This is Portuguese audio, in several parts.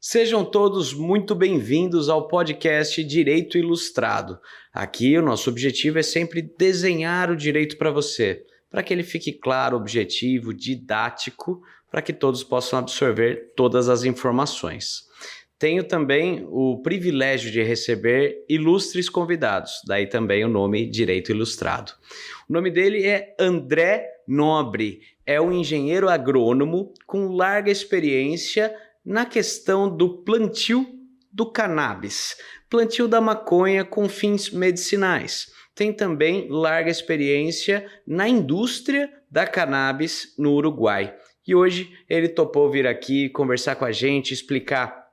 Sejam todos muito bem-vindos ao podcast Direito Ilustrado. Aqui o nosso objetivo é sempre desenhar o direito para você, para que ele fique claro, objetivo, didático, para que todos possam absorver todas as informações. Tenho também o privilégio de receber ilustres convidados, daí também o nome Direito Ilustrado. O nome dele é André Nobre, é um engenheiro agrônomo com larga experiência na questão do plantio do cannabis, plantio da maconha com fins medicinais. Tem também larga experiência na indústria da cannabis no Uruguai. E hoje ele topou vir aqui conversar com a gente, explicar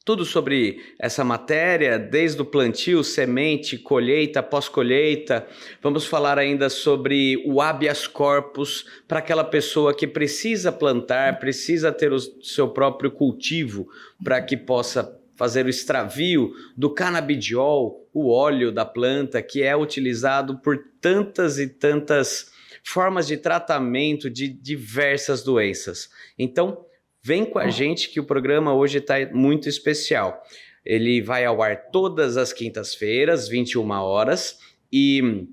tudo sobre essa matéria, desde o plantio, semente, colheita, pós-colheita. Vamos falar ainda sobre o habeas corpus para aquela pessoa que precisa plantar, precisa ter o seu próprio cultivo para que possa fazer o extravio do canabidiol, o óleo da planta, que é utilizado por tantas e tantas formas de tratamento de diversas doenças. Então, vem com a gente que o programa hoje está muito especial. Ele vai ao ar todas as quintas-feiras, 21 horas, e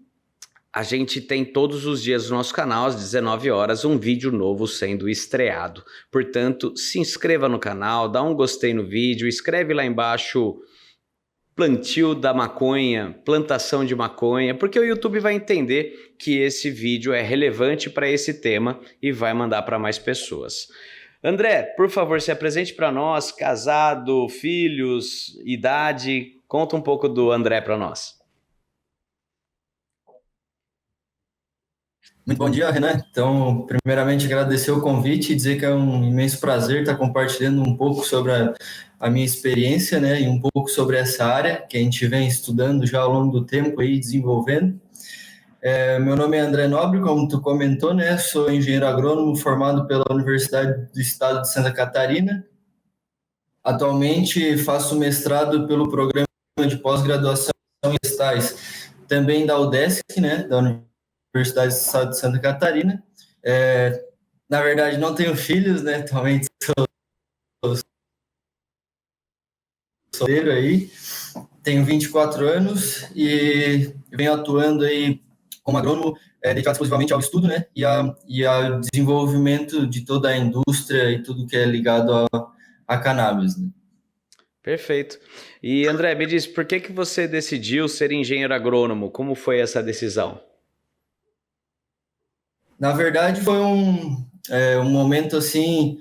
a gente tem todos os dias no nosso canal, às 19 horas, um vídeo novo sendo estreado. Portanto, se inscreva no canal, dá um gostei no vídeo, escreve lá embaixo plantio da maconha, plantação de maconha, porque o YouTube vai entender que esse vídeo é relevante para esse tema e vai mandar para mais pessoas. André, por favor, se apresente para nós, casado, filhos, idade, conta um pouco do André para nós. Muito bom dia, Renan. Então, primeiramente, agradecer o convite e dizer que é um imenso prazer estar compartilhando um pouco sobre a minha experiência, né, e um pouco sobre essa área que a gente vem estudando já ao longo do tempo e desenvolvendo. Meu nome é André Nobre, como tu comentou, né? Sou engenheiro agrônomo formado pela Universidade do Estado de Santa Catarina. Atualmente faço mestrado pelo programa de pós-graduação em estágios, também da UDESC, né? Da Universidade do Estado de Santa Catarina. Na verdade, não tenho filhos, né? Atualmente sou solteiro aí. Tenho 24 anos e venho atuando aí como agrônomo, dedicado exclusivamente ao estudo, né, e ao desenvolvimento de toda a indústria e tudo que é ligado a cannabis, né. Perfeito. E André, me diz, por que você decidiu ser engenheiro agrônomo? Como foi essa decisão? Na verdade, foi um momento assim,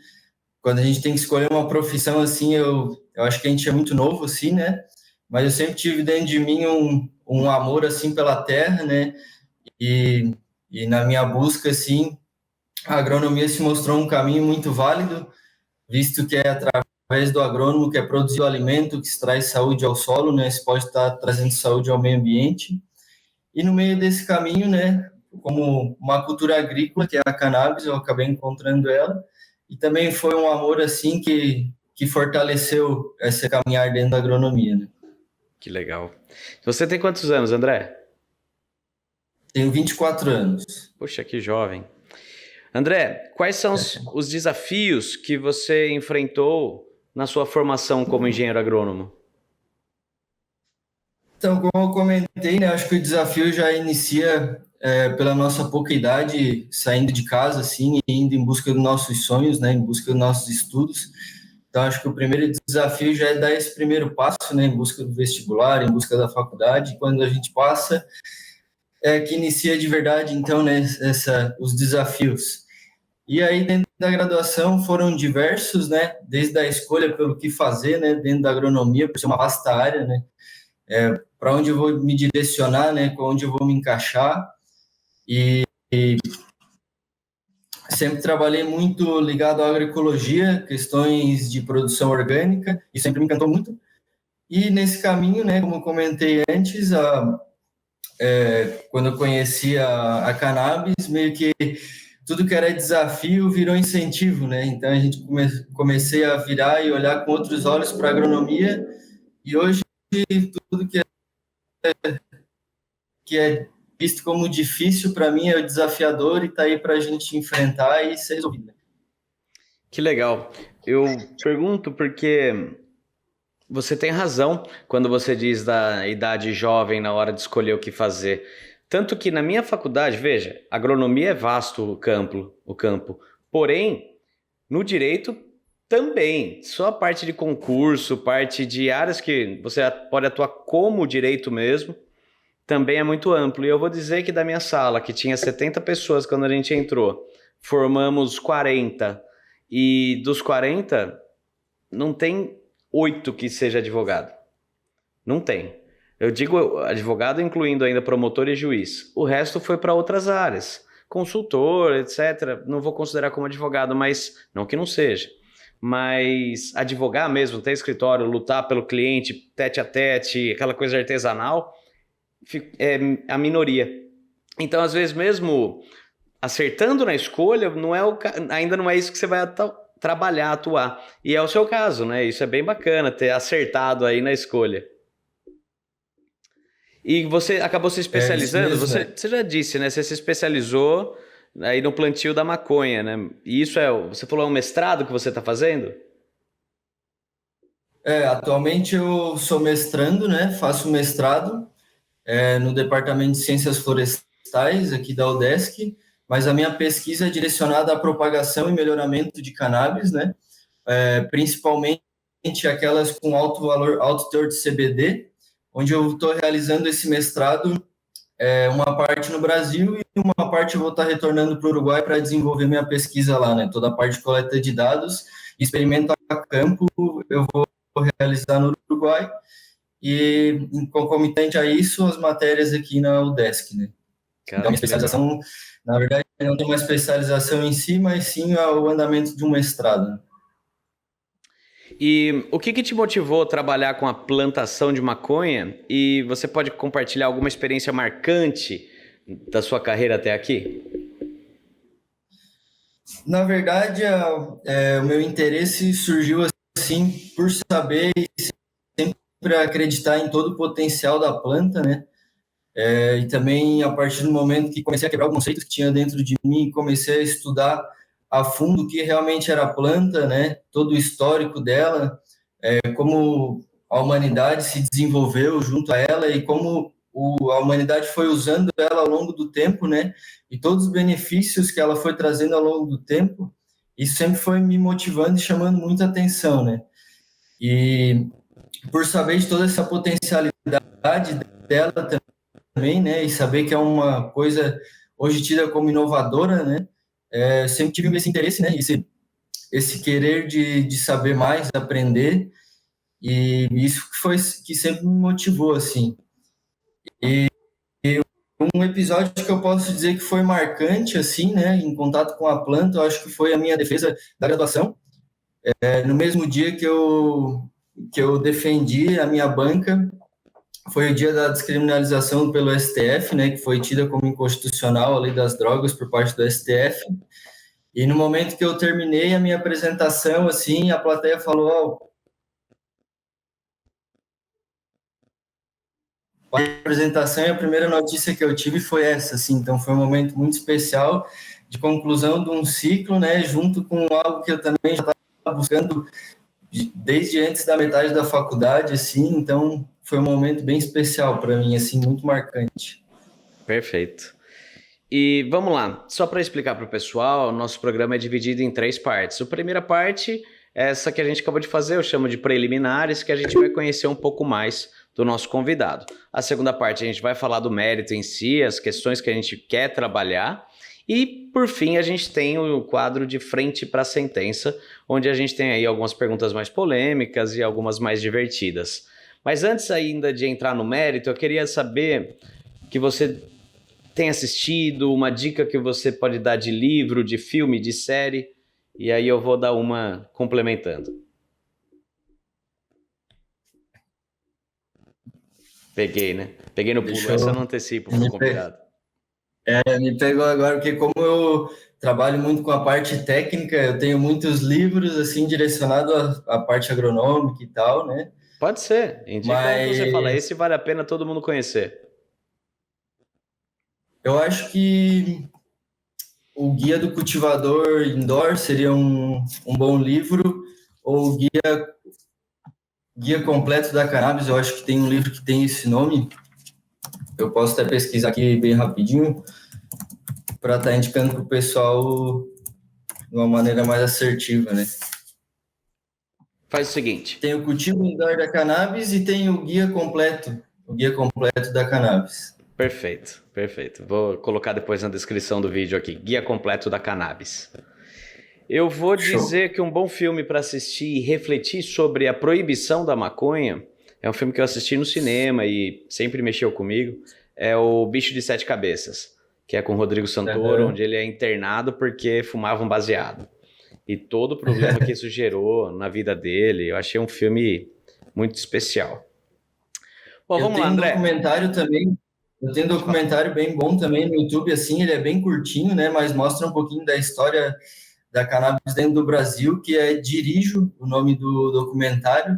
quando a gente tem que escolher uma profissão assim, eu acho que a gente é muito novo assim, né, mas eu sempre tive dentro de mim um amor assim pela terra, né, e na minha busca, assim, a agronomia se mostrou um caminho muito válido, visto que é através do agrônomo que é produzir o alimento, que se traz saúde ao solo, né? Se pode estar trazendo saúde ao meio ambiente. E no meio desse caminho, né, como uma cultura agrícola, que é a cannabis, eu acabei encontrando ela. E também foi um amor, assim, que fortaleceu esse caminhar dentro da agronomia, né? Que legal. Você tem quantos anos, André? Tenho 24 anos. Poxa, que jovem. André, quais são os desafios que você enfrentou na sua formação como engenheiro agrônomo? Então, como eu comentei, né, acho que o desafio já inicia pela nossa pouca idade, saindo de casa, assim, e indo em busca dos nossos sonhos, né, em busca dos nossos estudos. Então, acho que o primeiro desafio já é dar esse primeiro passo, né, em busca do vestibular, em busca da faculdade. Quando a gente passa, é que inicia de verdade, então, né, os desafios. E aí, dentro da graduação, foram diversos, né, desde a escolha pelo que fazer, né, dentro da agronomia, por ser uma vasta área, né, para onde eu vou me direcionar, né, com onde eu vou me encaixar. E sempre trabalhei muito ligado à agroecologia, questões de produção orgânica, e sempre me encantou muito. E nesse caminho, né, como eu comentei antes, quando eu conheci a cannabis, meio que tudo que era desafio virou incentivo, né? Então a gente comecei a virar e olhar com outros olhos para a agronomia, e hoje tudo que é visto como difícil, para mim é desafiador e está aí para a gente enfrentar e ser resolvido. Que legal. Eu pergunto porque você tem razão quando você diz da idade jovem na hora de escolher o que fazer. Tanto que na minha faculdade, veja, agronomia é vasto o campo. Porém, no direito também, só a parte de concurso, parte de áreas que você pode atuar como direito mesmo, também é muito amplo. E eu vou dizer que da minha sala, que tinha 70 pessoas quando a gente entrou, formamos 40. E dos 40, não tem 8 que seja advogado. Não tem. Eu digo advogado incluindo ainda promotor e juiz. O resto foi para outras áreas. Consultor, etc. Não vou considerar como advogado, mas não que não seja. Mas advogar mesmo, ter escritório, lutar pelo cliente, tete a tete, aquela coisa artesanal, é a minoria. Então, às vezes, mesmo acertando na escolha, ainda não é isso que você vai trabalhar, atuar. E é o seu caso, né? Isso é bem bacana, ter acertado aí na escolha. E você acabou se É isso especializando, mesmo, você, né? você já disse, né? Você se especializou aí no plantio da maconha, né? E isso você falou, é um mestrado que você está fazendo? Atualmente eu sou mestrando, né? Faço mestrado no Departamento de Ciências Florestais aqui da UDESC, mas a minha pesquisa é direcionada à propagação e melhoramento de cannabis, né? Principalmente aquelas com alto valor, alto teor de CBD, onde eu estou realizando esse mestrado, uma parte no Brasil e uma parte eu vou estar retornando para o Uruguai para desenvolver minha pesquisa lá, né? Toda a parte de coleta de dados, experimento a campo, eu vou realizar no Uruguai e, em concomitante a isso, as matérias aqui na UDESC, né? Então, Cara, minha que legal. especialização, na verdade, não tem uma especialização em si, mas sim o andamento de um mestrado, né? E o que te motivou a trabalhar com a plantação de maconha? E você pode compartilhar alguma experiência marcante da sua carreira até aqui? Na verdade, o meu interesse surgiu assim por saber e sempre acreditar em todo o potencial da planta, né? E também a partir do momento que comecei a quebrar os conceitos que tinha dentro de mim, comecei a estudar a fundo o que realmente era a planta, né? Todo o histórico dela, como a humanidade se desenvolveu junto a ela e como a humanidade foi usando ela ao longo do tempo, né? E todos os benefícios que ela foi trazendo ao longo do tempo, isso sempre foi me motivando e chamando muita atenção, né? E por saber de toda essa potencialidade dela também, né? E saber que é uma coisa hoje tida como inovadora, né? Sempre tive esse interesse, né? Esse querer de saber mais, aprender, e isso que foi que sempre me motivou, assim. Um episódio que eu posso dizer que foi marcante, assim, né, em contato com a planta, eu acho que foi a minha defesa da graduação. No mesmo dia que eu defendi a minha banca, foi o dia da descriminalização pelo STF, né, que foi tida como inconstitucional a lei das drogas por parte do STF. E no momento que eu terminei a minha apresentação, assim, a plateia falou: "Ó, a apresentação e a primeira notícia que eu tive foi essa, assim, então foi um momento muito especial de conclusão de um ciclo, né, junto com algo que eu também já estava buscando desde antes da metade da faculdade, assim, então foi um momento bem especial para mim, assim, muito marcante. Perfeito. E vamos lá, só para explicar para o pessoal, nosso programa é dividido em 3 partes. A primeira parte é essa que a gente acabou de fazer, eu chamo de preliminares, que a gente vai conhecer um pouco mais do nosso convidado. A segunda parte a gente vai falar do mérito em si, as questões que a gente quer trabalhar. E, por fim, a gente tem o quadro de frente para a sentença, onde a gente tem aí algumas perguntas mais polêmicas e algumas mais divertidas. Mas antes ainda de entrar no mérito, eu queria saber que você tem assistido, uma dica que você pode dar de livro, de filme, de série, e aí eu vou dar uma complementando. Peguei, né? Peguei no pulo, Deixa essa eu eu... não antecipo pro Me, convidado. me pegou agora, porque como eu trabalho muito com a parte técnica, eu tenho muitos livros, assim, direcionados à parte agronômica e tal, né? Pode ser, indica um que você fala, Mas esse vale a pena todo mundo conhecer. eu acho que o Guia do Cultivador Indoor seria um bom livro. ou Guia Completo da Cannabis, eu acho que tem um livro que tem esse nome. Eu posso até pesquisar aqui bem rapidinho para estar indicando para o pessoal de uma maneira mais assertiva, né? Faz o seguinte. Tem o Cultivo Indoor da Cannabis e tem o Guia Completo da Cannabis. Perfeito, perfeito. Vou colocar depois na descrição do vídeo aqui, Guia Completo da Cannabis. Eu vou dizer que um bom filme para assistir e refletir sobre a proibição da maconha, é um filme que eu assisti no cinema e sempre mexeu comigo, é o Bicho de Sete Cabeças, que é com o Rodrigo Santoro, onde ele é internado porque fumava um baseado. E todo o problema que isso gerou na vida dele, eu achei um filme muito especial. Bom, vamos lá, André. Eu tenho um documentário bem bom também no YouTube, assim, ele é bem curtinho, né, mas mostra um pouquinho da história da cannabis dentro do Brasil, que é Dirijo, o nome do documentário,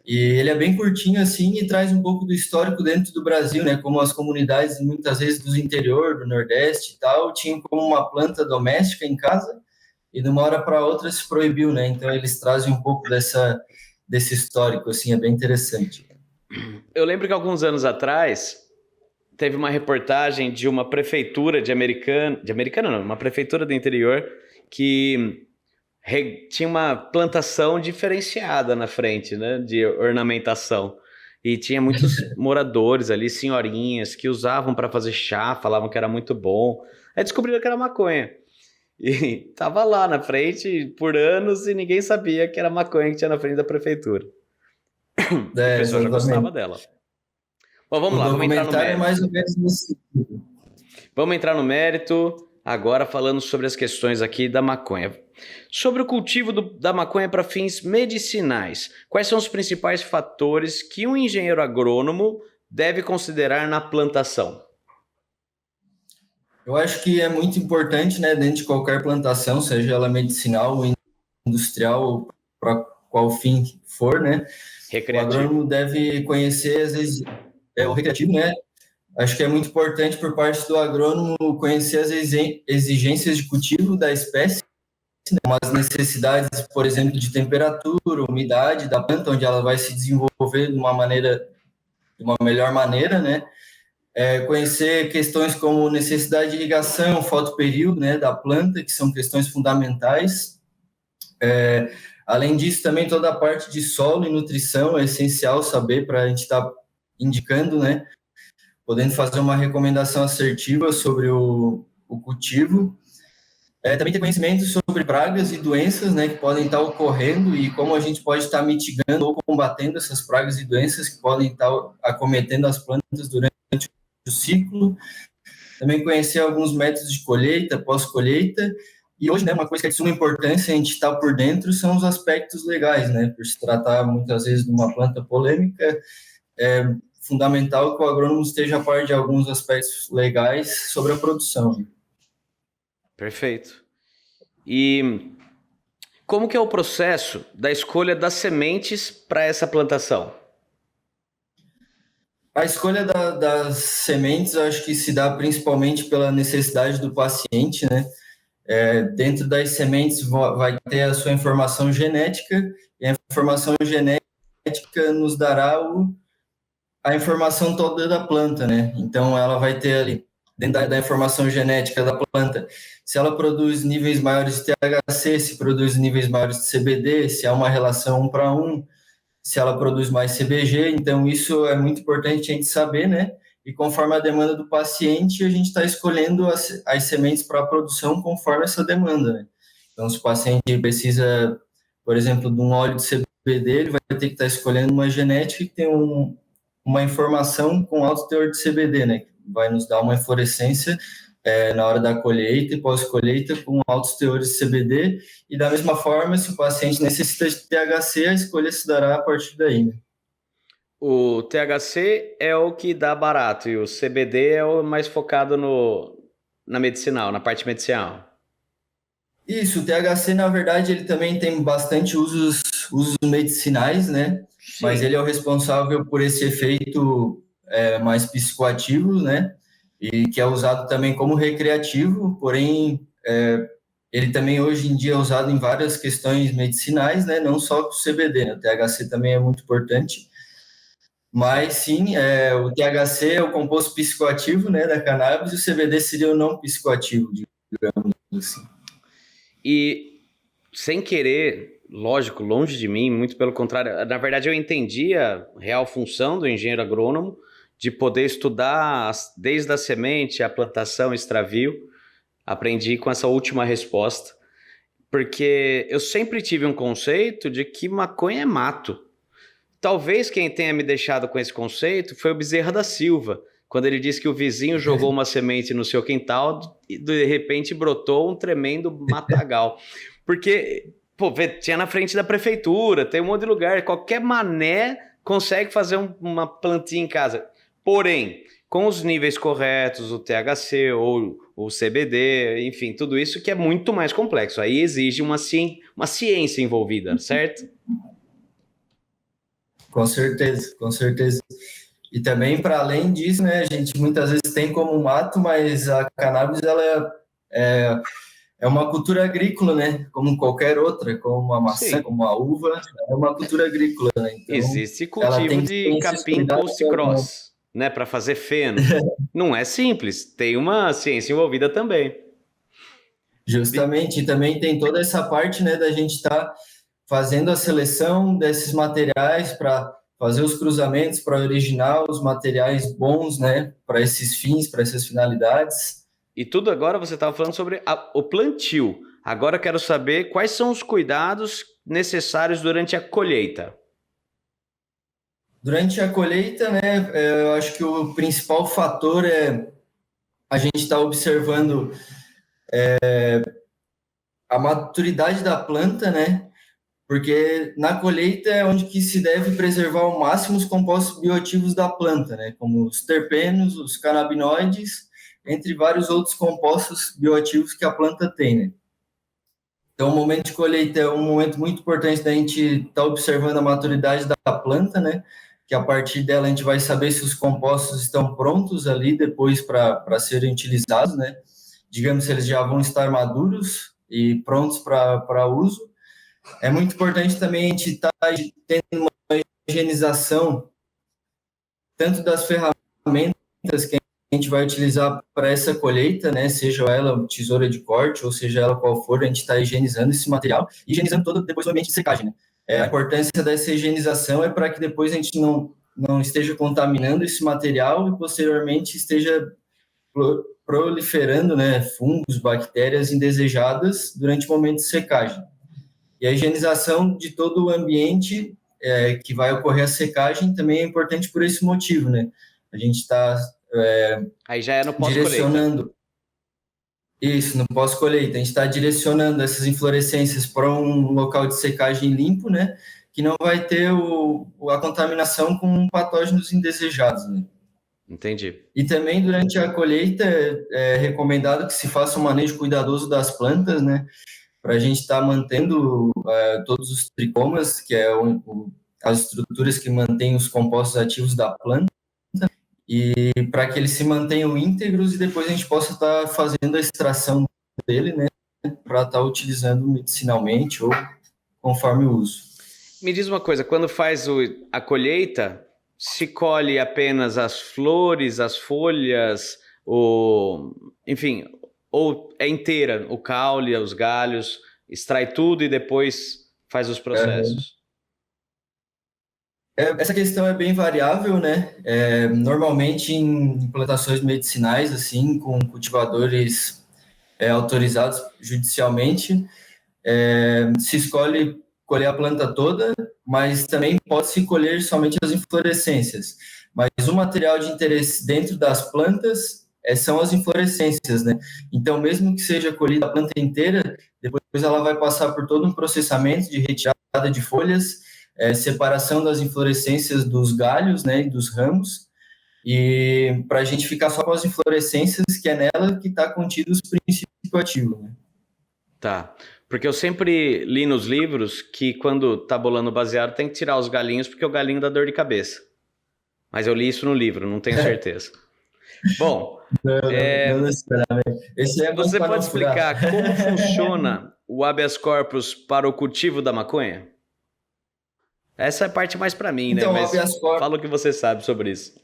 e ele é bem curtinho, assim, e traz um pouco do histórico dentro do Brasil, né, como as comunidades, muitas vezes, do interior, do Nordeste e tal, tinham como uma planta doméstica em casa, e de uma hora para outra se proibiu, né, então eles trazem um pouco desse histórico, assim, é bem interessante. Eu lembro que alguns anos atrás teve uma reportagem de uma prefeitura uma prefeitura do interior que tinha uma plantação diferenciada na frente, né, de ornamentação. E tinha muitos moradores ali, senhorinhas, que usavam para fazer chá, falavam que era muito bom. Aí descobriram que era maconha. E tava lá na frente por anos e ninguém sabia que era maconha que tinha na frente da prefeitura. O pessoal já gostava dela. Bom, vamos lá, vamos entrar no mérito. É mais ou menos nesse... Vamos entrar no mérito, agora falando sobre as questões aqui da maconha. Sobre o cultivo da maconha para fins medicinais, quais são os principais fatores que um engenheiro agrônomo deve considerar na plantação? Eu acho que é muito importante, né, dentro de qualquer plantação, seja ela medicinal ou industrial, para qual fim for, né? Recreativo. O agrônomo deve conhecer, às vezes, o recreativo, né? Acho que é muito importante por parte do agrônomo conhecer as exigências de cultivo da espécie, né? As necessidades, por exemplo, de temperatura, umidade da planta, onde ela vai se desenvolver de uma melhor maneira, né? Conhecer questões como necessidade de irrigação, fotoperíodo, né, da planta, que são questões fundamentais. Além disso, também toda a parte de solo e nutrição é essencial saber para a gente estar indicando, né, podendo fazer uma recomendação assertiva sobre o cultivo. Também ter conhecimento sobre pragas e doenças, né, que podem estar ocorrendo e como a gente pode estar mitigando ou combatendo essas pragas e doenças que podem estar acometendo as plantas durante o ciclo. Também conhecer alguns métodos de colheita, pós-colheita. E hoje, né, uma coisa que é de suma importância a gente estar por dentro são os aspectos legais, né? Por se tratar muitas vezes de uma planta polêmica, é fundamental que o agrônomo esteja a par de alguns aspectos legais sobre a produção. Perfeito. E como que é o processo da escolha das sementes para essa plantação? A escolha das sementes, eu acho que se dá principalmente pela necessidade do paciente, né? Dentro das sementes vai ter a sua informação genética, e a informação genética nos dará a informação toda da planta, né? Então, ela vai ter ali, dentro da informação genética da planta, se ela produz níveis maiores de THC, se produz níveis maiores de CBD, se há uma relação 1 para 1, se ela produz mais CBG, então isso é muito importante a gente saber, né? E conforme a demanda do paciente, a gente está escolhendo as sementes para a produção conforme essa demanda, né? Então, se o paciente precisa, por exemplo, de um óleo de CBD, ele vai ter que estar escolhendo uma genética que tem uma informação com alto teor de CBD, né? Que vai nos dar uma inflorescência na hora da colheita e pós-colheita com altos teores de CBD, e da mesma forma, se o paciente necessita de THC, a escolha se dará a partir daí, né? O THC é o que dá barato e o CBD é o mais focado na medicinal, na parte medicinal. Isso, o THC, na verdade, ele também tem bastante usos medicinais, né? Sim. Mas ele é o responsável por esse efeito mais psicoativo, né? E que é usado também como recreativo, porém ele também hoje em dia é usado em várias questões medicinais, né? Não só com o CBD, né? O THC também é muito importante. Mas sim, o THC é o composto psicoativo, né, da cannabis, e o CBD seria o não psicoativo, digamos assim. E sem querer, lógico, longe de mim, muito pelo contrário, na verdade eu entendi a real função do engenheiro agrônomo de poder estudar desde a semente, a plantação, extravio. Aprendi com essa última resposta, porque eu sempre tive um conceito de que maconha é mato. Talvez quem tenha me deixado com esse conceito foi o Bezerra da Silva, quando ele disse que o vizinho jogou uma semente no seu quintal e de repente brotou um tremendo matagal. Porque, pô, tinha na frente da prefeitura, tem um monte de lugar, qualquer mané consegue fazer uma plantinha em casa. Porém, com os níveis corretos, o THC ou o CBD, enfim, tudo isso que é muito mais complexo. Aí exige uma ciência envolvida, certo? Com certeza, com certeza. E também, para além disso, né, a gente muitas vezes tem como mato, mas a cannabis ela é uma cultura agrícola, né? Como qualquer outra, como a maçã, Sim. como a uva, é uma cultura agrícola, né? Então, Existe ela cultivo tem que de ter esses capim cuidados. coast-cross, né, para fazer feno. Não é simples, tem uma ciência envolvida também. Justamente, e também tem toda essa parte, né, da gente estar fazendo a seleção desses materiais para fazer os cruzamentos para originar os materiais bons, né, para esses fins, para essas finalidades. E tudo agora você estava falando sobre o plantio. Agora eu quero saber quais são os cuidados necessários durante a colheita. Durante a colheita, né, eu acho que o principal fator é a gente estar observando a maturidade da planta, né, porque na colheita é onde que se deve preservar ao máximo os compostos bioativos da planta, né, como os terpenos, os canabinoides, entre vários outros compostos bioativos que a planta tem, né. Então, o momento de colheita é um momento muito importante da gente estar observando a maturidade da planta, né, que a partir dela a gente vai saber se os compostos estão prontos ali depois para serem utilizados, né, digamos se eles já vão estar maduros e prontos para uso. É muito importante também a gente estar tendo uma higienização tanto das ferramentas que a gente vai utilizar para essa colheita, né, seja ela tesoura de corte ou seja ela qual for, a gente está higienizando esse material, higienizando todo depois o ambiente de secagem, né. A importância dessa higienização é para que depois a gente não esteja contaminando esse material e posteriormente esteja proliferando, né, fungos, bactérias indesejadas durante o momento de secagem. E a higienização de todo o ambiente que vai ocorrer a secagem também é importante por esse motivo, né? A gente está Aí já é no pós-colheita. Direcionando isso, no pós-colheita. A gente está direcionando essas inflorescências para um local de secagem limpo, né? Que não vai ter a contaminação com patógenos indesejados, né? Entendi. E também durante a colheita é recomendado que se faça um manejo cuidadoso das plantas, né? Para a gente estar mantendo todos os tricomas, que é as estruturas que mantêm os compostos ativos da planta, e para que eles se mantenham íntegros e depois a gente possa estar fazendo a extração dele, né, para estar utilizando medicinalmente ou conforme o uso. Me diz uma coisa, quando faz a colheita, se colhe apenas as flores, as folhas, enfim, ou é inteira, o caule, os galhos, extrai tudo e depois faz os processos? Essa questão é bem variável, né? Normalmente em plantações medicinais, assim, com cultivadores autorizados judicialmente, se escolhe colher a planta toda, mas também pode-se colher somente as inflorescências. Mas o material de interesse dentro das plantas são as inflorescências, né? Então, mesmo que seja colhida a planta inteira, depois ela vai passar por todo um processamento de retirada de folhas, separação das inflorescências dos galhos, né, e dos ramos, e para a gente ficar só com as inflorescências, que é nela que está contido os princípios ativos, né? Tá, porque eu sempre li nos livros que quando tá bolando baseado tem que tirar os galinhos porque o galinho dá dor de cabeça. Mas eu li isso no livro, não tenho certeza. Bom, Não necessariamente. Esse é bom Você para pode não furar. explicar como funciona o habeas corpus para o cultivo da maconha? Essa é a parte mais para mim, né? Então, o Mas habeas corpus, fala o que você sabe sobre isso.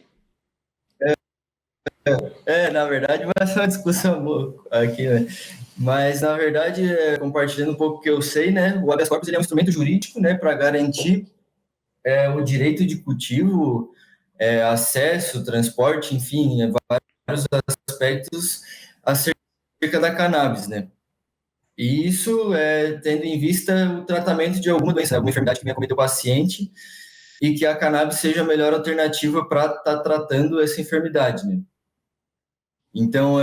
na verdade, vai ser uma discussão boa aqui, né? Mas, na verdade, compartilhando um pouco o que eu sei, né? O habeas corpus ele é um instrumento jurídico, né, para garantir o direito de cultivo, acesso, transporte, enfim, vários aspectos acerca da cannabis, né? E isso tendo em vista o tratamento de alguma doença, alguma enfermidade que venha cometer o paciente e que a cannabis seja a melhor alternativa para estar tratando essa enfermidade, né? Então,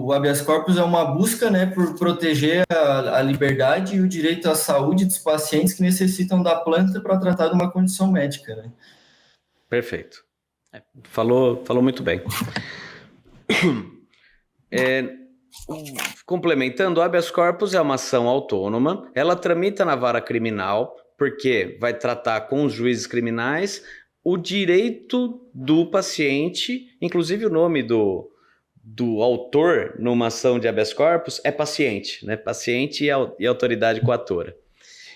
o habeas corpus é uma busca, né, por proteger a liberdade e o direito à saúde dos pacientes que necessitam da planta para tratar de uma condição médica, né? Perfeito. Falou muito bem. Complementando, o habeas corpus é uma ação autônoma, ela tramita na vara criminal, porque vai tratar com os juízes criminais o direito do paciente, inclusive o nome do autor numa ação de habeas corpus é paciente, né? Paciente e autoridade coatora.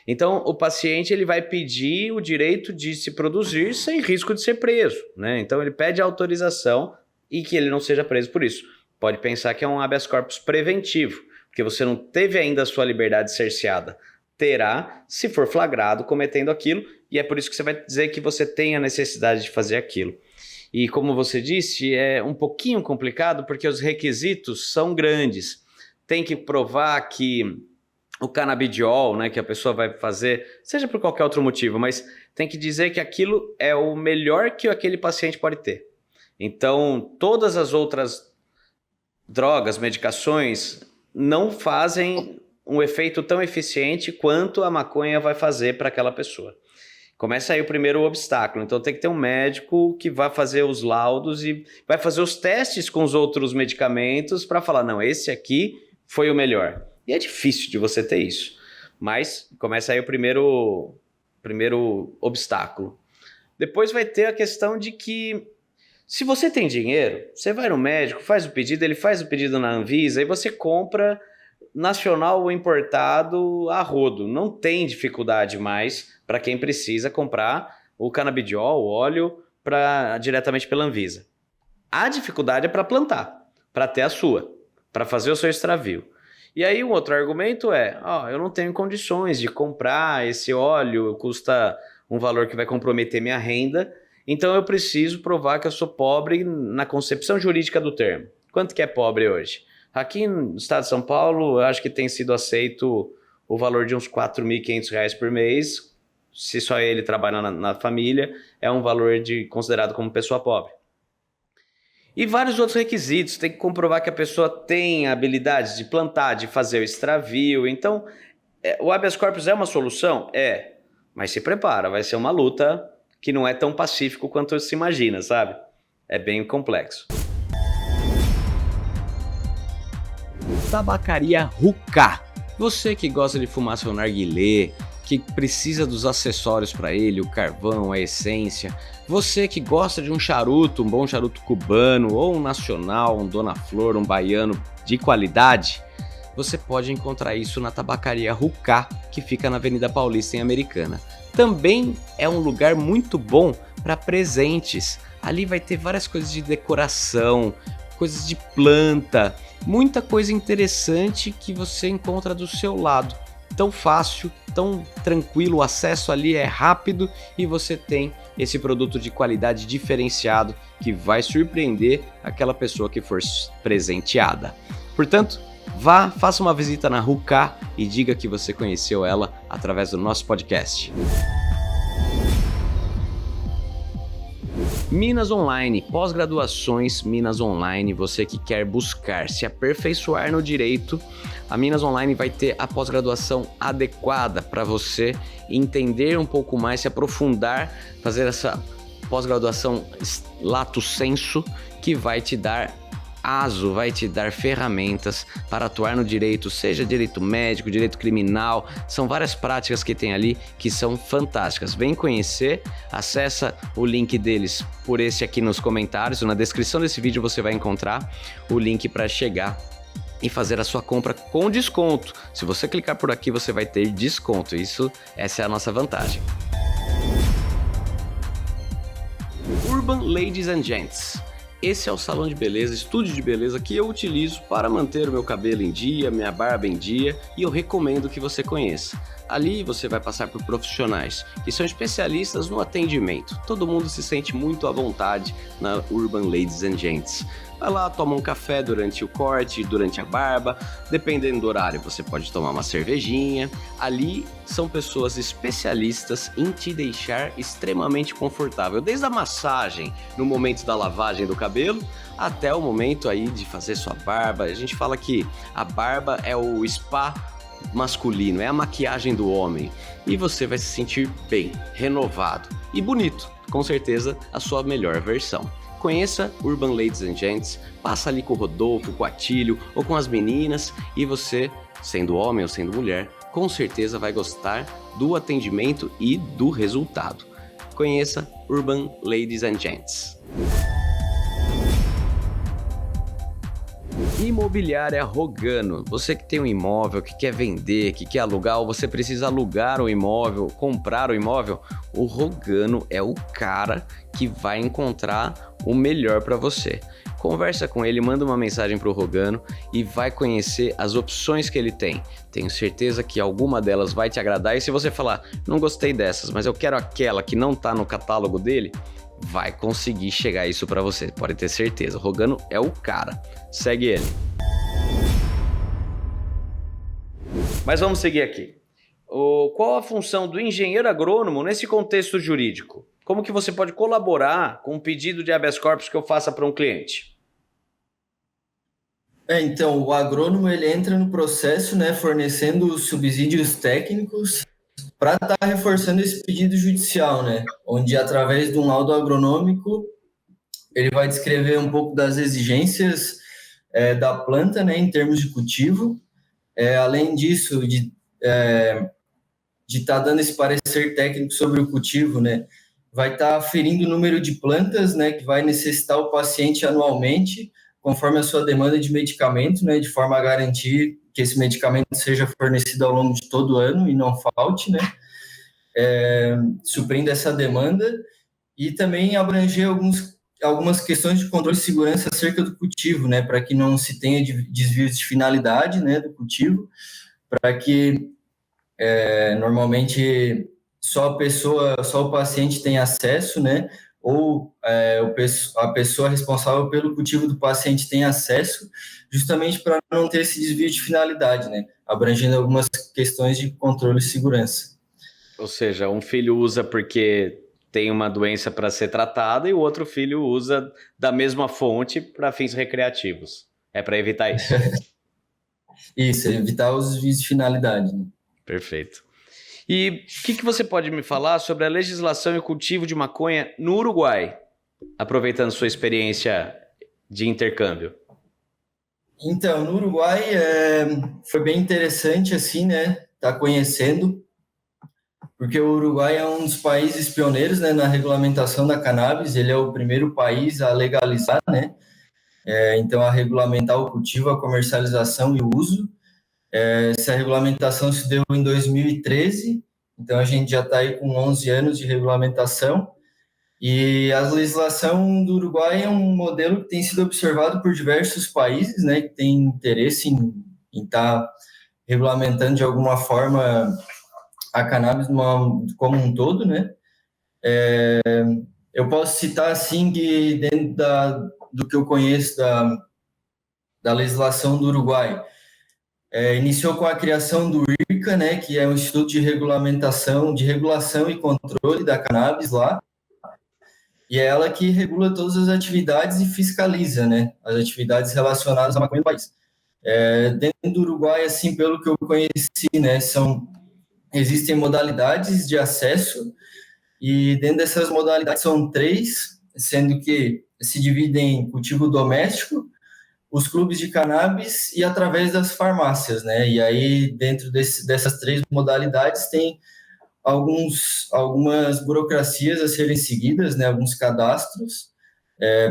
Então, o paciente ele vai pedir o direito de se produzir sem risco de ser preso, né? Então, ele pede autorização e que ele não seja preso por isso. Pode pensar que é um habeas corpus preventivo, porque você não teve ainda a sua liberdade cerceada. Terá, se for flagrado, cometendo aquilo, e é por isso que você vai dizer que você tem a necessidade de fazer aquilo. E como você disse, é um pouquinho complicado porque os requisitos são grandes. Tem que provar que o canabidiol, né, que a pessoa vai fazer, seja por qualquer outro motivo, mas tem que dizer que aquilo é o melhor que aquele paciente pode ter. Então, todas as outras drogas, medicações, não fazem um efeito tão eficiente quanto a maconha vai fazer para aquela pessoa. Começa aí o primeiro obstáculo. Então tem que ter um médico que vai fazer os laudos e vai fazer os testes com os outros medicamentos para falar, não, esse aqui foi o melhor. E é difícil de você ter isso. Mas começa aí o primeiro obstáculo. Depois vai ter a questão de que se você tem dinheiro, você vai no médico, faz o pedido, ele faz o pedido na Anvisa e você compra nacional ou importado a rodo. Não tem dificuldade mais para quem precisa comprar o canabidiol, o óleo, diretamente pela Anvisa. A dificuldade é para plantar, para ter a sua, para fazer o seu extravio. E aí um outro argumento é, eu não tenho condições de comprar esse óleo, custa um valor que vai comprometer minha renda, então eu preciso provar que eu sou pobre na concepção jurídica do termo. Quanto que é pobre hoje? Aqui no estado de São Paulo, eu acho que tem sido aceito o valor de uns R$4.500 por mês. Se só ele trabalha na família, é um valor considerado como pessoa pobre. E vários outros requisitos. Tem que comprovar que a pessoa tem a habilidade de plantar, de fazer o extravio. Então, o habeas corpus é uma solução? É. Mas se prepara, vai ser uma luta que não é tão pacífico quanto se imagina, sabe? É bem complexo. Tabacaria Hookah. Você que gosta de fumar seu narguilé, que precisa dos acessórios para ele, o carvão, a essência. Você que gosta de um charuto, um bom charuto cubano, ou um nacional, um Dona Flor, um baiano de qualidade, você pode encontrar isso na Tabacaria Hookah, que fica na Avenida Paulista, em Americana. Também é um lugar muito bom para presentes. Ali vai ter várias coisas de decoração, coisas de planta, muita coisa interessante que você encontra do seu lado. Tão fácil, tão tranquilo, o acesso ali é rápido e você tem esse produto de qualidade diferenciado que vai surpreender aquela pessoa que for presenteada. Portanto, vá, faça uma visita na Hookah e diga que você conheceu ela através do nosso podcast. Minas Online, pós-graduações Minas Online, você que quer buscar se aperfeiçoar no direito, a Minas Online vai ter a pós-graduação adequada para você entender um pouco mais, se aprofundar, fazer essa pós-graduação lato sensu que vai te dar ASO vai te dar ferramentas para atuar no direito, seja direito médico, direito criminal, são várias práticas que tem ali que são fantásticas. Vem conhecer, acessa o link deles por esse aqui nos comentários, na descrição desse vídeo você vai encontrar o link para chegar e fazer a sua compra com desconto. Se você clicar por aqui, você vai ter desconto. Essa é a nossa vantagem. Urban Ladies and Gents. Esse é o salão de beleza, estúdio de beleza que eu utilizo para manter o meu cabelo em dia, minha barba em dia, e eu recomendo que você conheça. Ali você vai passar por profissionais que são especialistas no atendimento. Todo mundo se sente muito à vontade na Urban Ladies and Gents. Vai lá, toma um café durante o corte, durante a barba, dependendo do horário você pode tomar uma cervejinha. Ali são pessoas especialistas em te deixar extremamente confortável, desde a massagem no momento da lavagem do cabelo até o momento aí de fazer sua barba. A gente fala que a barba é o spa masculino, é a maquiagem do homem, e você vai se sentir bem, renovado e bonito, com certeza a sua melhor versão. Conheça Urban Ladies and Gents, passa ali com o Rodolfo, com o Atílio ou com as meninas, e você, sendo homem ou sendo mulher, com certeza vai gostar do atendimento e do resultado. Conheça Urban Ladies and Gents. Imobiliária Rogano. Você que tem um imóvel, que quer vender, que quer alugar, ou você precisa alugar o imóvel, comprar o imóvel, o Rogano é o cara que vai encontrar o melhor para você. Conversa com ele, manda uma mensagem para o Rogano e vai conhecer as opções que ele tem. Tenho certeza que alguma delas vai te agradar, e se você falar, não gostei dessas, mas eu quero aquela que não está no catálogo dele, vai conseguir chegar a isso para você, pode ter certeza. O Rogano é o cara. Segue ele. Mas vamos seguir aqui. Qual a função do engenheiro agrônomo nesse contexto jurídico? Como que você pode colaborar com um pedido de habeas corpus que eu faça para um cliente? Então, o agrônomo ele entra no processo, né, fornecendo subsídios técnicos para estar reforçando esse pedido judicial, né, onde através de um laudo agronômico ele vai descrever um pouco das exigências da planta, né, em termos de cultivo, além disso de estar dando esse parecer técnico sobre o cultivo, né, vai estar aferindo o número de plantas, né, que vai necessitar o paciente anualmente, conforme a sua demanda de medicamento, né, de forma a garantir que esse medicamento seja fornecido ao longo de todo o ano e não falte, né, suprindo essa demanda, e também abranger algumas questões de controle de segurança acerca do cultivo, né, para que não se tenha desvios de finalidade, né, do cultivo, para que normalmente só o paciente tem acesso, né, ou a pessoa responsável pelo cultivo do paciente tem acesso, justamente para não ter esse desvio de finalidade, né, abrangendo algumas questões de controle e segurança. Ou seja, um filho usa porque tem uma doença para ser tratada e o outro filho usa da mesma fonte para fins recreativos. É para evitar isso. Isso, evitar os desvios de finalidade, né? Perfeito. E o que você pode me falar sobre a legislação e o cultivo de maconha no Uruguai, aproveitando sua experiência de intercâmbio? Então, no Uruguai foi bem interessante, assim, né, tá conhecendo, porque o Uruguai é um dos países pioneiros, né, na regulamentação da cannabis. Ele é o primeiro país a legalizar, né, então a regulamentar o cultivo, a comercialização e o uso. Essa regulamentação se deu em 2013, então a gente já está aí com 11 anos de regulamentação, e a legislação do Uruguai é um modelo que tem sido observado por diversos países, né, que tem interesse em estar regulamentando de alguma forma a cannabis como um todo, né. Eu posso citar, assim, que dentro do que eu conheço da legislação do Uruguai, iniciou com a criação do IRCA, né, que é o Instituto de Regulação e Controle da Cannabis lá, e é ela que regula todas as atividades e fiscaliza, né, as atividades relacionadas à maconha no país. Dentro do Uruguai, assim, pelo que eu conheci, né, existem modalidades de acesso, e dentro dessas modalidades são 3, sendo que se dividem em cultivo doméstico, os clubes de cannabis e através das farmácias, né? E aí, dentro dessas 3 modalidades, tem algumas burocracias a serem seguidas, né? Alguns cadastros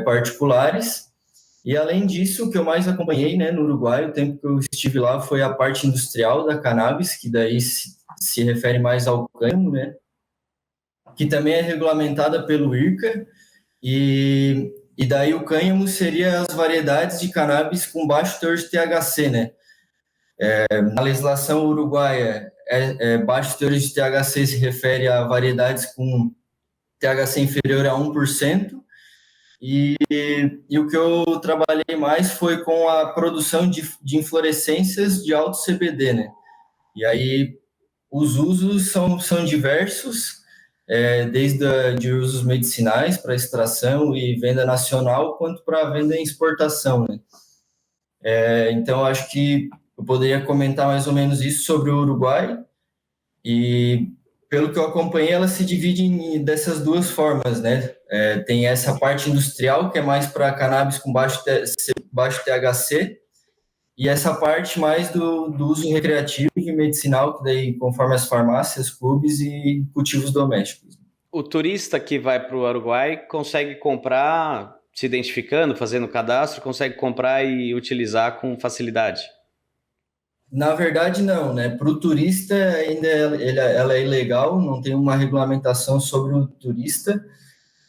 particulares. E, além disso, o que eu mais acompanhei, né, no Uruguai, o tempo que eu estive lá, foi a parte industrial da cannabis, que daí se refere mais ao cânhamo, né? Que também é regulamentada pelo IRCA, e daí o cânhamo seria as variedades de cannabis com baixo teor de THC, né? Na legislação uruguaia, baixo teor de THC se refere a variedades com THC inferior a 1%, e o que eu trabalhei mais foi com a produção de inflorescências de alto CBD, né? E aí os usos são diversos, de usos medicinais para extração e venda nacional, quanto para venda e exportação, né? Então, acho que eu poderia comentar mais ou menos isso sobre o Uruguai, e pelo que eu acompanhei, ela se divide dessas 2 formas, né? Tem essa parte industrial, que é mais para cannabis com baixo THC, e essa parte mais do uso recreativo e medicinal, que daí conforme as farmácias, clubes e cultivos domésticos. O turista que vai para o Uruguai consegue comprar, se identificando, fazendo cadastro, consegue comprar e utilizar com facilidade? Na verdade, não, né? Para o turista, ainda ela é ilegal, não tem uma regulamentação sobre o turista,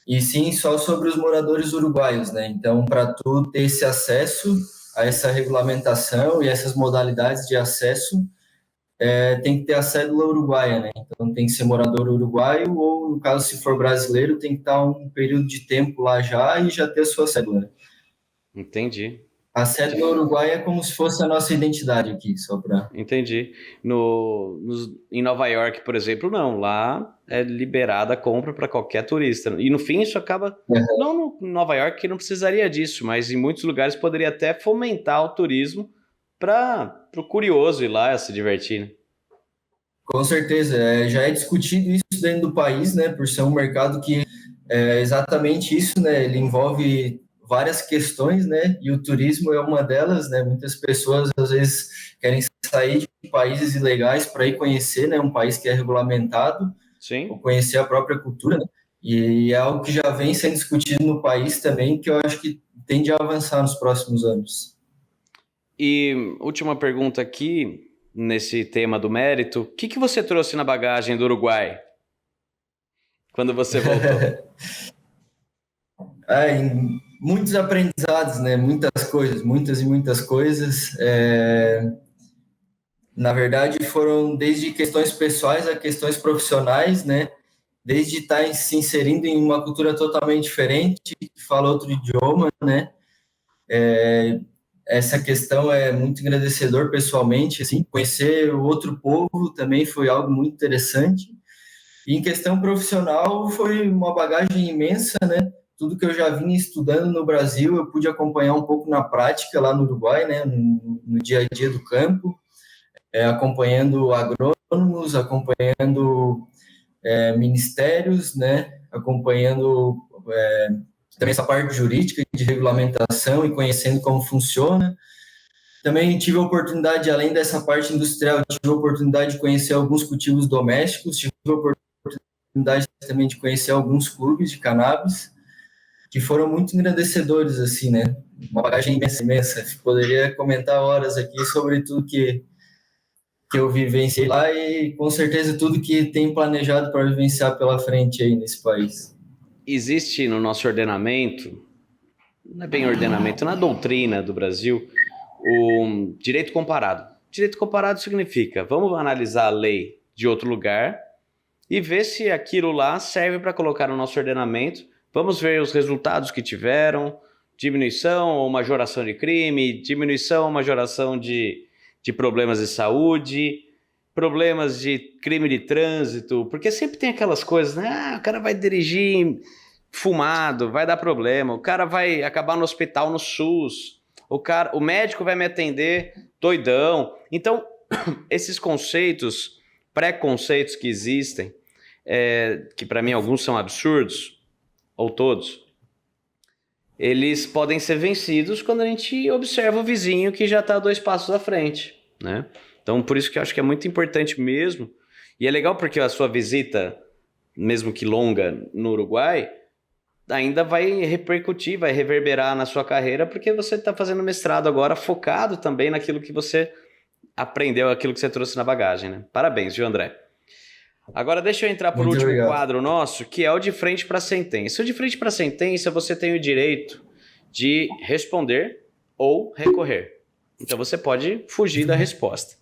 e sim só sobre os moradores uruguaios, né? Então, para tu ter esse acesso a essa regulamentação e essas modalidades de acesso, tem que ter a cédula uruguaia, né? Então, tem que ser morador uruguaio, ou, no caso, se for brasileiro, tem que estar um período de tempo lá já e já ter a sua cédula, né? Entendi. A cédula uruguaia é como se fosse a nossa identidade aqui, só para... Entendi. Em Nova York, por exemplo, não. Lá é liberada a compra para qualquer turista. E no fim isso acaba... Não no Nova York, que não precisaria disso, mas em muitos lugares poderia até fomentar o turismo para o curioso ir lá se divertir, né? Com certeza. Já é discutido isso dentro do país, né? Por ser um mercado que é exatamente isso, né? Ele envolve várias questões, né? E o turismo é uma delas, né? Muitas pessoas às vezes querem sair de países ilegais para ir conhecer, né? Um país que é regulamentado, Sim. ou conhecer a própria cultura, né? E é algo que já vem sendo discutido no país também, que eu acho que tende a avançar nos próximos anos. E última pergunta aqui, nesse tema do mérito, o que você trouxe na bagagem do Uruguai quando você voltou? Muitos aprendizados, né? Muitas e muitas coisas. Na verdade, foram desde questões pessoais a questões profissionais, né? Desde estar se inserindo em uma cultura totalmente diferente, que fala outro idioma, né? Essa questão é muito engrandecedor pessoalmente, assim, conhecer o outro povo também foi algo muito interessante. E em questão profissional, foi uma bagagem imensa, né? Tudo que eu já vinha estudando no Brasil, eu pude acompanhar um pouco na prática lá no Uruguai, né? No dia a dia do campo, acompanhando agrônomos, acompanhando ministérios, né? Acompanhando também essa parte jurídica de regulamentação e conhecendo como funciona. Também tive a oportunidade, além dessa parte industrial, tive a oportunidade de conhecer alguns cultivos domésticos, tive a oportunidade também de conhecer alguns clubes de cannabis, que foram muito engrandecedores, assim, né? Uma bagagem imensa, imensa. Poderia comentar horas aqui sobre tudo que eu vivenciei lá e, com certeza, tudo que tem planejado para vivenciar pela frente aí nesse país. Existe no nosso ordenamento, não é bem ordenamento, na doutrina do Brasil, o direito comparado. Direito comparado significa, vamos analisar a lei de outro lugar e ver se aquilo lá serve para colocar no nosso ordenamento. Vamos ver os resultados que tiveram, diminuição ou majoração de crime, diminuição ou majoração de problemas de saúde, problemas de crime de trânsito, porque sempre tem aquelas coisas, né? O cara vai dirigir fumado, vai dar problema, o cara vai acabar no hospital no SUS, o médico vai me atender doidão. Então, esses conceitos, preconceitos que existem, que para mim alguns são absurdos, ou todos, eles podem ser vencidos quando a gente observa o vizinho que já está 2 passos à frente, né? Então, por isso que eu acho que é muito importante mesmo. E é legal porque a sua visita, mesmo que longa, no Uruguai, ainda vai repercutir, vai reverberar na sua carreira, porque você está fazendo mestrado agora focado também naquilo que você aprendeu, aquilo que você trouxe na bagagem, né? Parabéns, viu, André? Agora deixa eu entrar por Muito último obrigado. quadro nosso, que é o de frente para a sentença. O de frente para a sentença, você tem o direito de responder ou recorrer. Então você pode fugir da resposta.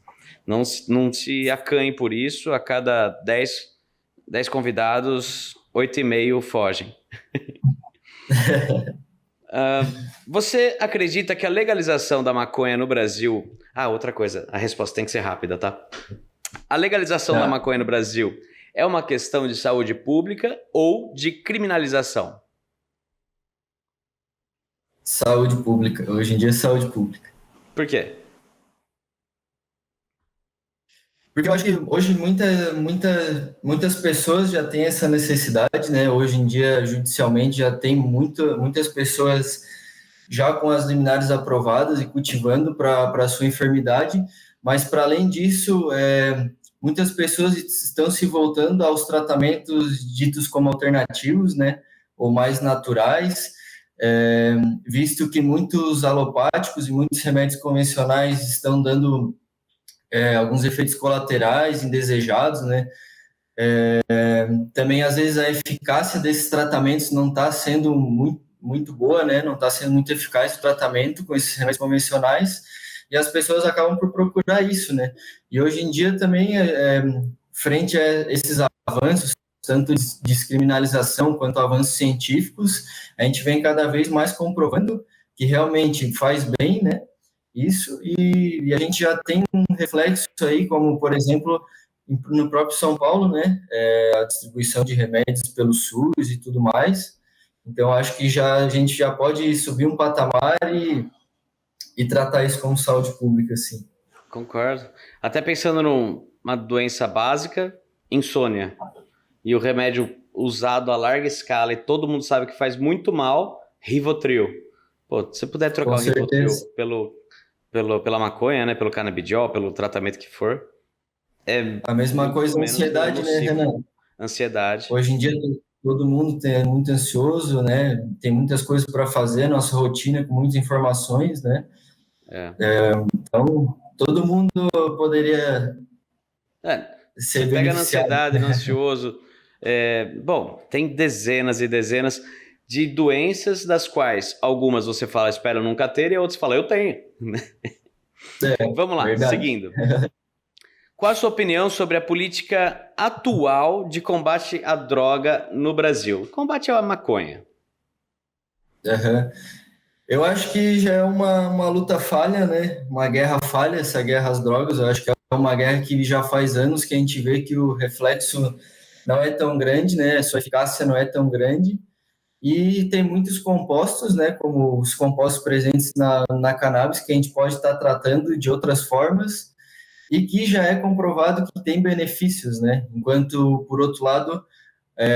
Não se acanhe por isso, a cada 10 convidados, 8,5 fogem. Você acredita que a legalização da maconha no Brasil... Ah, outra coisa, a resposta tem que ser rápida, tá? A legalização da Tá. maconha no Brasil é uma questão de saúde pública ou de criminalização? Saúde pública. Hoje em dia é saúde pública. Por quê? Porque eu acho que hoje muitas pessoas já têm essa necessidade, né? Hoje em dia, judicialmente, já tem muitas pessoas já com as liminares aprovadas e cultivando para a sua enfermidade, mas para além disso, muitas pessoas estão se voltando aos tratamentos ditos como alternativos, né? Ou mais naturais, visto que muitos alopáticos e muitos remédios convencionais estão dando alguns efeitos colaterais indesejados, né? Também, às vezes, a eficácia desses tratamentos não está sendo muito boa, né? Não está sendo muito eficaz o tratamento com esses remédios convencionais e as pessoas acabam por procurar isso, né? E hoje em dia também, frente a esses avanços, tanto de descriminalização quanto avanços científicos, a gente vem cada vez mais comprovando que realmente faz bem, né? Isso, e a gente já tem um reflexo aí, como, por exemplo, no próprio São Paulo, né, a distribuição de remédios pelo SUS e tudo mais. Então, acho que a gente já pode subir um patamar e tratar isso como saúde pública, assim. Concordo. Até pensando numa doença básica, insônia. E o remédio usado a larga escala e todo mundo sabe que faz muito mal, Rivotril. Pô, se você puder trocar Com o Rivotril certeza. pela maconha, né, pelo canabidiol, pelo tratamento que for, é A mesma muito coisa, a menos ansiedade, né, nocivo. Renan? Ansiedade. Hoje em dia, todo mundo é muito ansioso, né? Tem muitas coisas para fazer, nossa rotina com muitas informações, né? É. Então, todo mundo poderia É, você ser pega na beneficiado. ansiedade, no ansioso. Bom, tem dezenas e dezenas de doenças das quais algumas você fala, espero nunca ter, e outras fala, eu tenho. Vamos lá, Verdade. seguindo. Qual a sua opinião sobre a política atual de combate à droga no Brasil? Combate à maconha. Aham. Eu acho que já é uma luta falha, né? Uma guerra falha, essa guerra às drogas. Eu acho que é uma guerra que já faz anos que a gente vê que o reflexo não é tão grande, né? A sua eficácia não é tão grande. E tem muitos compostos, né? Como os compostos presentes na cannabis, que a gente pode estar tratando de outras formas e que já é comprovado que tem benefícios, né? Enquanto, por outro lado,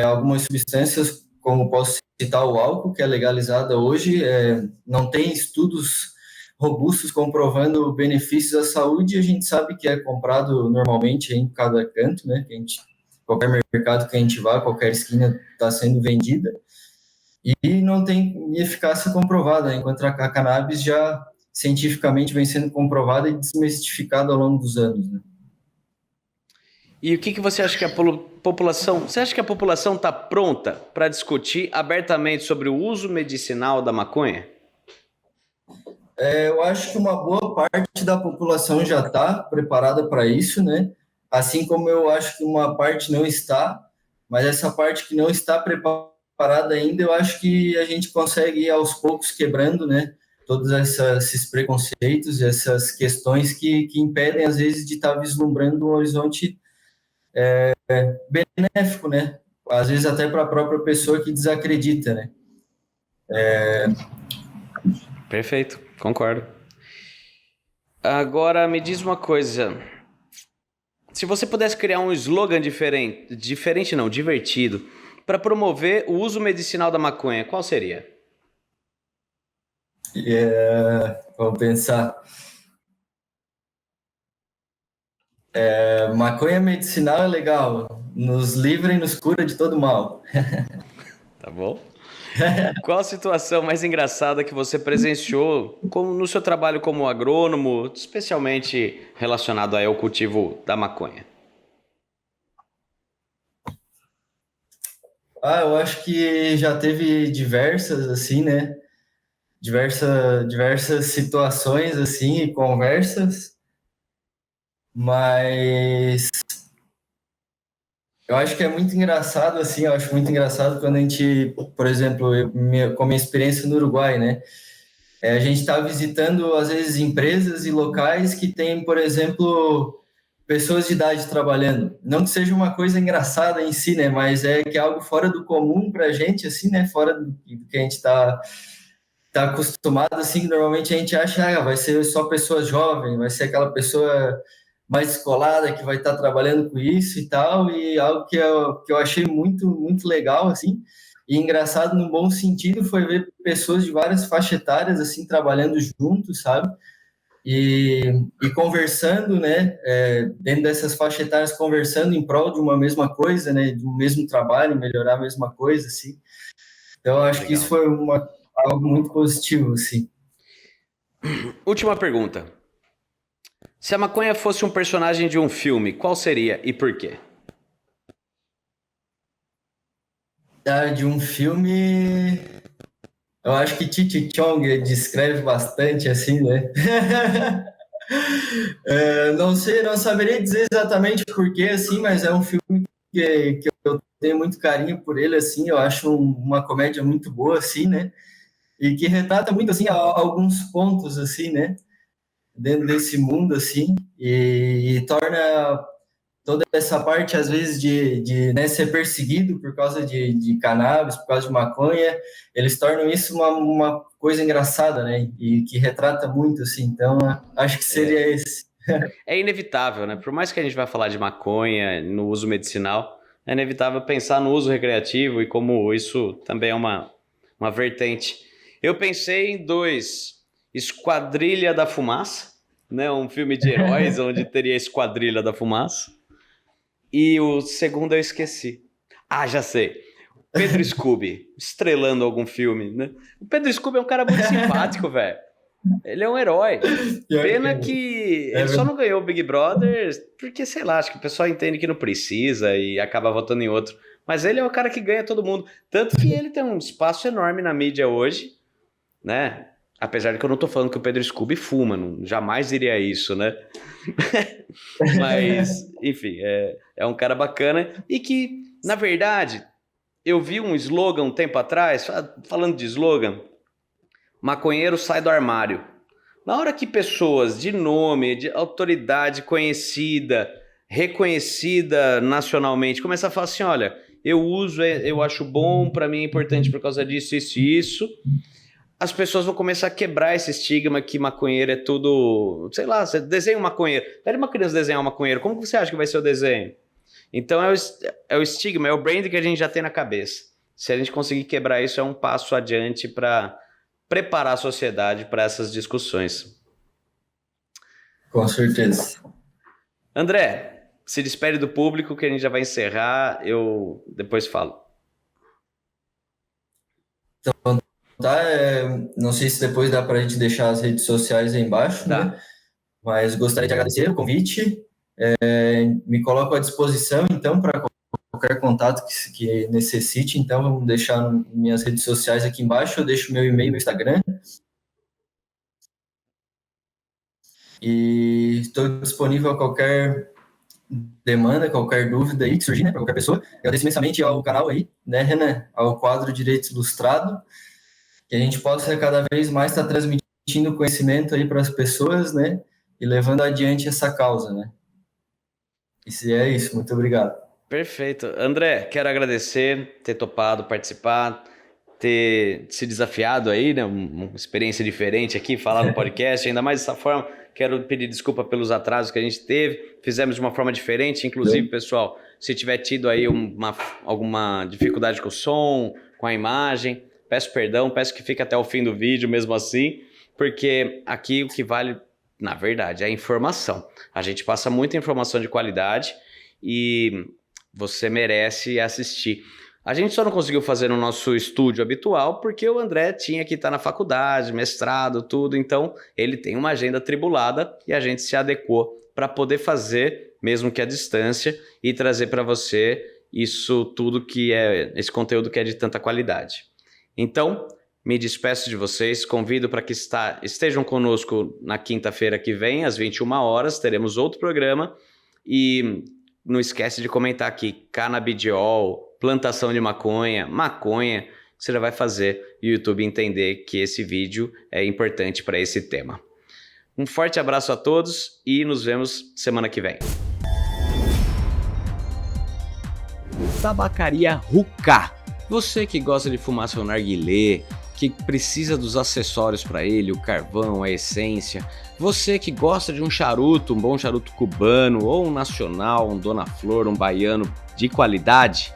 algumas substâncias, como posso citar o álcool, que é legalizada hoje, não tem estudos robustos comprovando benefícios à saúde, e a gente sabe que é comprado normalmente em cada canto, né? Qualquer mercado que a gente vá, qualquer esquina está sendo vendida, e não tem eficácia comprovada, enquanto a cannabis já cientificamente vem sendo comprovada e desmistificada ao longo dos anos, né? E o que você acha que a população... Você acha que a população está pronta para discutir abertamente sobre o uso medicinal da maconha? Eu acho que uma boa parte da população já está preparada para isso, né? Assim como eu acho que uma parte não está, mas essa parte que não está preparada ainda, eu acho que a gente consegue ir aos poucos quebrando, né? Todos esses preconceitos, essas questões que impedem, às vezes, de estar vislumbrando um horizonte benéfico, né? Às vezes até para a própria pessoa que desacredita, né? Perfeito, concordo. Agora me diz uma coisa. Se você pudesse criar um slogan diferente não, divertido, para promover o uso medicinal da maconha, qual seria? Vamos pensar. Maconha medicinal é legal, nos livra e nos cura de todo mal. Tá bom? Qual a situação mais engraçada que você presenciou no seu trabalho como agrônomo, especialmente relacionado aí ao cultivo da maconha? Eu acho que já teve diversas, assim, né? Diversas situações, assim, e conversas, mas eu acho que é muito engraçado, assim, eu acho muito engraçado quando a gente, por exemplo, com a minha experiência no Uruguai, né? A gente está visitando, às vezes, empresas e locais que têm, por exemplo, pessoas de idade trabalhando. Não que seja uma coisa engraçada em si, né? Mas é que é algo fora do comum para a gente, assim, né? Fora do que a gente tá acostumado, assim, que normalmente a gente acha, vai ser só pessoa jovem, vai ser aquela pessoa mais descolada que vai estar trabalhando com isso e tal, e algo que eu achei muito legal, assim, e engraçado no bom sentido foi ver pessoas de várias faixas etárias, assim, trabalhando juntos, sabe? E conversando, né, dentro dessas faixas etárias, conversando em prol de uma mesma coisa, né, de um mesmo trabalho, melhorar a mesma coisa, assim. Então, eu acho que isso Legal. foi algo muito positivo, assim. Última pergunta. Se a maconha fosse um personagem de um filme, qual seria e por quê? De um filme, eu acho que Cheech Chong descreve bastante, assim, né? Não sei, não saberia dizer exatamente por quê, assim, mas é um filme que eu tenho muito carinho por ele, assim, eu acho uma comédia muito boa, assim, né? E que retrata muito, assim, alguns pontos, assim, né? Dentro desse mundo, assim, e torna toda essa parte, às vezes, de né, ser perseguido por causa de cannabis, por causa de maconha, eles tornam isso uma coisa engraçada, né? E que retrata muito, assim. Então, acho que seria esse. É inevitável, né? Por mais que a gente vá falar de maconha no uso medicinal, é inevitável pensar no uso recreativo e como isso também é uma vertente. Eu pensei em dois: Esquadrilha da Fumaça, né? Um filme de heróis onde teria a Esquadrilha da Fumaça. E o segundo eu esqueci. Ah, já sei. Pedro Scooby, estrelando algum filme, né? O Pedro Scooby é um cara muito simpático, velho. Ele é um herói. Pior Pena que que é ele só verdade. não ganhou o Big Brother porque, sei lá, acho que o pessoal entende que não precisa e acaba votando em outro. Mas ele é o cara que ganha todo mundo. Tanto que ele tem um espaço enorme na mídia hoje, né? Apesar de que eu não tô falando que o Pedro Scooby fuma, não, jamais diria isso, né? Mas, enfim, é um cara bacana e que, na verdade, eu vi um slogan um tempo atrás, falando de slogan, maconheiro sai do armário. Na hora que pessoas de nome, de autoridade conhecida, reconhecida nacionalmente, começam a falar assim, olha, eu uso, eu acho bom, para mim é importante por causa disso, isso e isso, as pessoas vão começar a quebrar esse estigma que maconheiro é tudo, sei lá, você desenha um maconheiro, pede uma criança desenhar um maconheiro, como que você acha que vai ser o desenho? Então é o estigma, é o brand que a gente já tem na cabeça. Se a gente conseguir quebrar isso, é um passo adiante para preparar a sociedade para essas discussões. Com certeza. André, se despede do público que a gente já vai encerrar, eu depois falo. Tá, não sei se depois dá para a gente deixar as redes sociais aí embaixo, né? Dá. Mas gostaria de agradecer o convite. Me coloco à disposição, então, para qualquer contato que necessite. Então, vamos deixar minhas redes sociais aqui embaixo. Eu deixo meu e-mail no Instagram. E estou disponível a qualquer demanda, qualquer dúvida aí que surgir, né, para qualquer pessoa. Agradeço imensamente ao canal aí, né, Renan, ao quadro Direito Ilustrado, que a gente possa cada vez mais estar transmitindo conhecimento aí para as pessoas, né, e levando adiante essa causa, né. E é isso, muito obrigado. Perfeito. André, quero agradecer ter topado participar, ter se desafiado aí, né? Uma experiência diferente aqui, falar no podcast, ainda mais dessa forma. Quero pedir desculpa pelos atrasos que a gente teve. Fizemos de uma forma diferente, inclusive, pessoal, se tiver tido aí alguma dificuldade com o som, com a imagem, peço perdão, peço que fique até o fim do vídeo mesmo assim. porque aqui o que vale, na verdade, é a informação. A gente passa muita informação de qualidade e você merece assistir. A gente só não conseguiu fazer no nosso estúdio habitual porque o André tinha que estar na faculdade, mestrado, tudo. Então, ele tem uma agenda atribulada e a gente se adequou para poder fazer, mesmo que à distância, e trazer para você isso tudo que é, esse conteúdo que é de tanta qualidade. Então, me despeço de vocês, convido para que estejam conosco na quinta-feira que vem, às 21 horas, teremos outro programa. E não esquece de comentar aqui, canabidiol, plantação de maconha, você já vai fazer o YouTube entender que esse vídeo é importante para esse tema. Um forte abraço a todos e nos vemos semana que vem. Tabacaria Hookah. Você que gosta de fumar seu narguilé, que precisa dos acessórios para ele, o carvão, a essência. Você que gosta de um charuto, um bom charuto cubano, ou um nacional, um Dona Flor, um baiano de qualidade,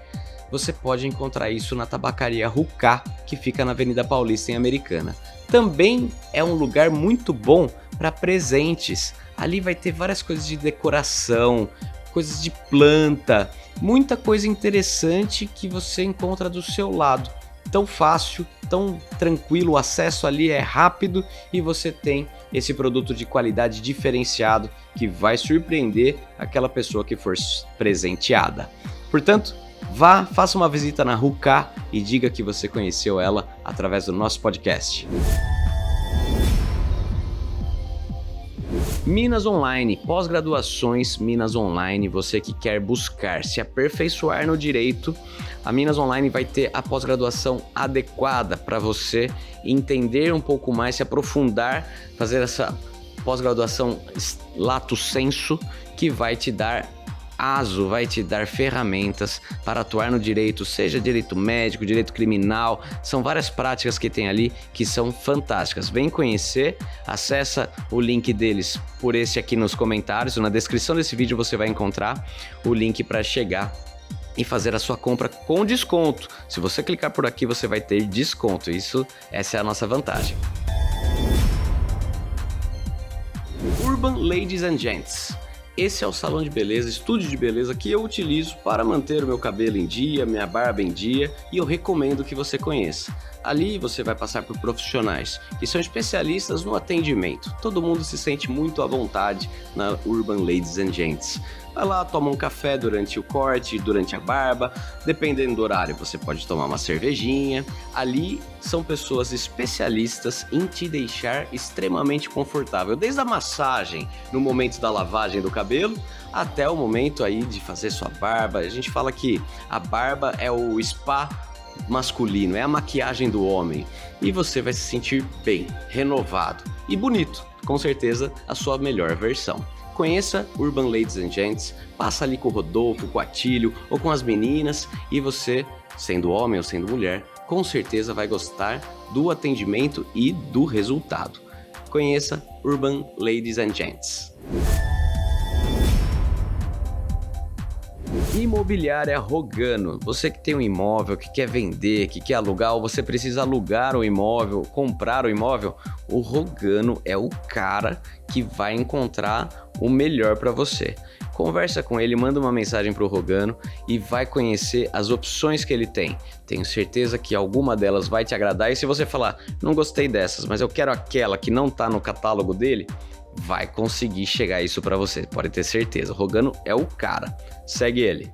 você pode encontrar isso na Tabacaria Hookah, que fica na Avenida Paulista, em Americana. Também é um lugar muito bom para presentes. Ali vai ter várias coisas de decoração, coisas de planta, muita coisa interessante que você encontra do seu lado. Tão fácil, tão tranquilo, o acesso ali é rápido e você tem esse produto de qualidade diferenciado que vai surpreender aquela pessoa que for presenteada. Portanto, vá, faça uma visita na Hookah e diga que você conheceu ela através do nosso podcast. Minas Online, pós-graduações Minas Online, você que quer buscar se aperfeiçoar no direito, a Minas Online vai ter a pós-graduação adequada para você entender um pouco mais, se aprofundar, fazer essa pós-graduação lato sensu que vai te dar vai te dar ferramentas para atuar no direito, seja direito médico, direito criminal, são várias práticas que tem ali que são fantásticas. Vem conhecer, acessa o link deles por esse aqui nos comentários, na descrição desse vídeo você vai encontrar o link para chegar e fazer a sua compra com desconto. Se você clicar por aqui você vai ter desconto, essa é a nossa vantagem. Urban Ladies and Gents. Esse é o salão de beleza, estúdio de beleza que eu utilizo para manter o meu cabelo em dia, minha barba em dia, e eu recomendo que você conheça. Ali você vai passar por profissionais que são especialistas no atendimento. Todo mundo se sente muito à vontade na Urban Ladies and Gents. Vai lá, toma um café durante o corte, durante a barba, dependendo do horário você pode tomar uma cervejinha. Ali são pessoas especialistas em te deixar extremamente confortável, desde a massagem no momento da lavagem do cabelo até o momento aí de fazer sua barba. A gente fala que a barba é o spa masculino, é a maquiagem do homem, e você vai se sentir bem, renovado e bonito, com certeza a sua melhor versão. Conheça Urban Ladies and Gents, passa ali com o Rodolfo, com o Atílio ou com as meninas e você, sendo homem ou sendo mulher, com certeza vai gostar do atendimento e do resultado. Conheça Urban Ladies and Gents. Imobiliária Rogano. Você que tem um imóvel, que quer vender, que quer alugar, ou você precisa alugar o imóvel, comprar o imóvel, o Rogano é o cara que vai encontrar o melhor para você. Conversa com ele, manda uma mensagem para o Rogano e vai conhecer as opções que ele tem. Tenho certeza que alguma delas vai te agradar, e se você falar, não gostei dessas, mas eu quero aquela que não está no catálogo dele, vai conseguir chegar isso para você, pode ter certeza. O Rogano é o cara. Segue ele.